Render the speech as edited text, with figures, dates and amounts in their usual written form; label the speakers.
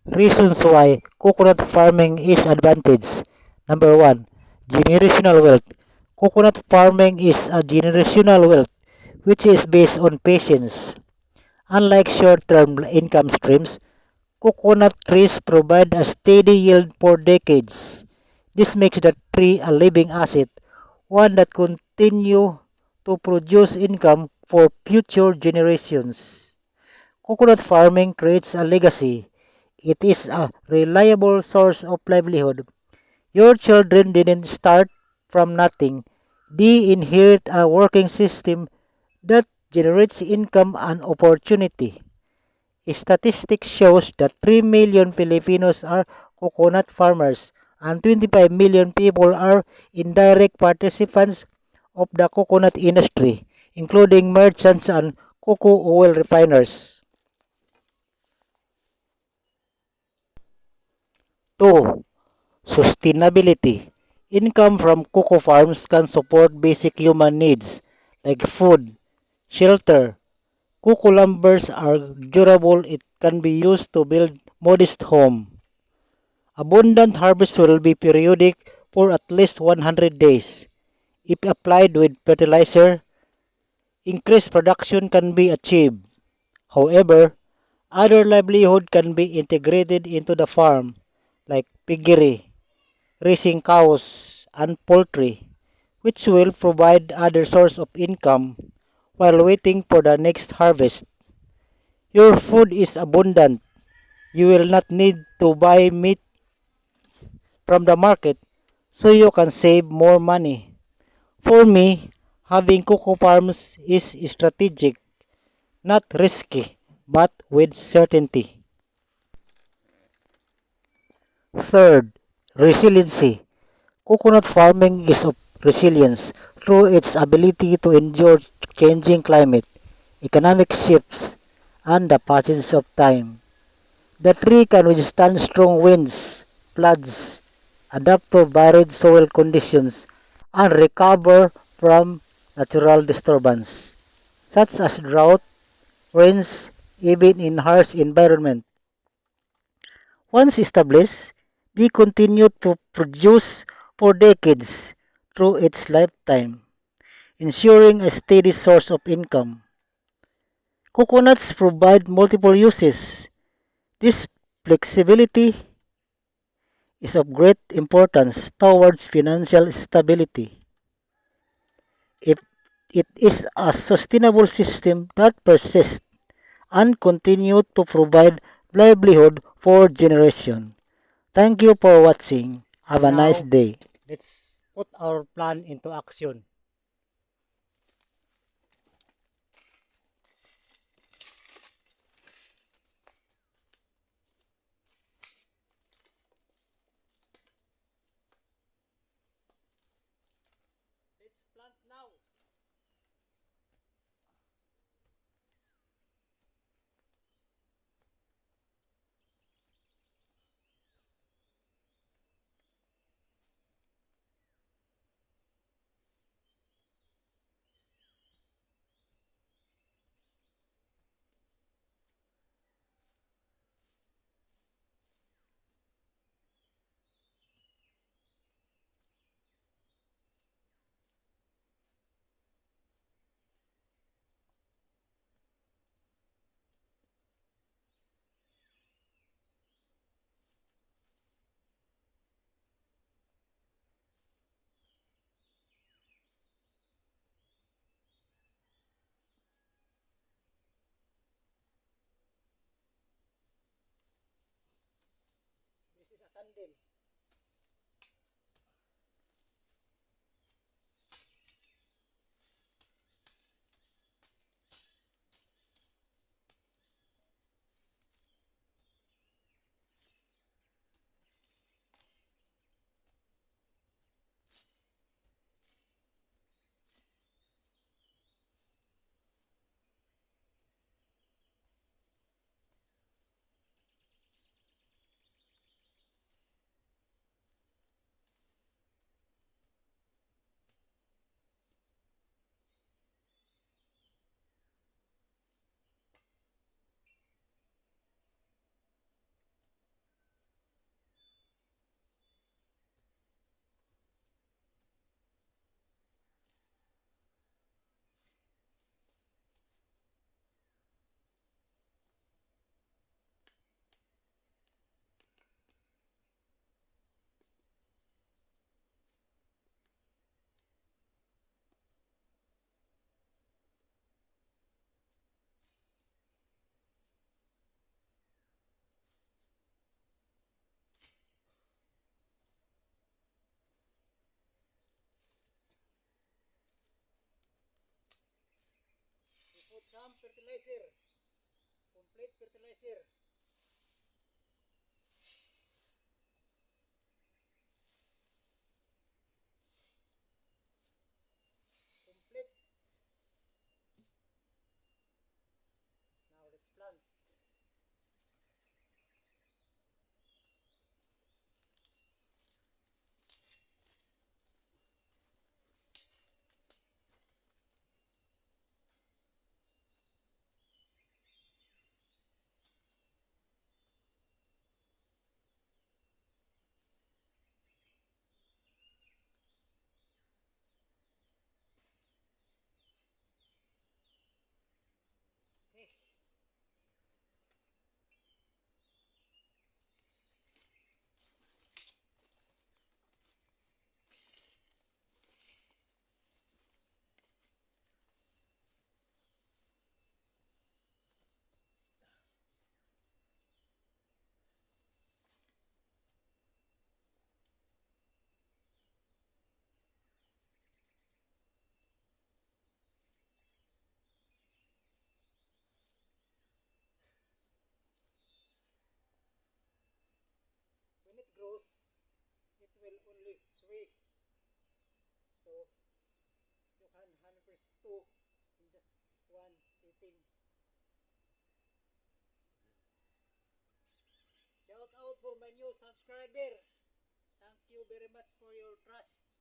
Speaker 1: Reasons why coconut farming is advantage. Number one, generational wealth. Coconut farming is a generational wealth which is based on patience. Unlike short-term income streams, coconut trees provide a steady yield for decades. This makes the tree a living asset, one that continue to produce income for future generations. Coconut farming creates a legacy. It is a reliable source of livelihood. Your children didn't start from nothing. They inherit a working system that generates income and opportunity. Statistics shows that 3 million Filipinos are coconut farmers and 25 million people are indirect participants of the coconut industry, including merchants and cocoa oil refiners. 2. Sustainability. Income from cocoa farms can support basic human needs like food, shelter. Cocoa lumbers are durable. It can be used to build modest home. Abundant harvest will be periodic for at least 100 days. If applied with fertilizer, increased production can be achieved. However, other livelihood can be integrated into the farm like piggery, raising cows and poultry, which will provide other source of income while waiting for the next harvest. Your food is abundant. You will not need to buy meat from the market so you can save more money. For me, having cocoa farms is strategic, not risky, but with certainty. Third, resiliency. Coconut farming is of resilience through its ability to endure changing climate, economic shifts, and the passage of time. The tree can withstand strong winds, floods, adapt to varied soil conditions, and recover from natural disturbance, such as drought, rains, even in harsh environment. Once established, they continue to produce for decades through its lifetime, ensuring a steady source of income. Coconuts provide multiple uses. This flexibility is of great importance towards financial stability. If it is a sustainable system that persists and continue to provide livelihood for generations. Thank you for watching. Have a nice day. Let's put our plan into action. some fertilizer. Complete fertilizer. Complete. Now let's plant. Okay. When it grows, it will only sway. So you can harvest two in just one sitting. Shout out for my new subscriber. Thank you very much for your trust.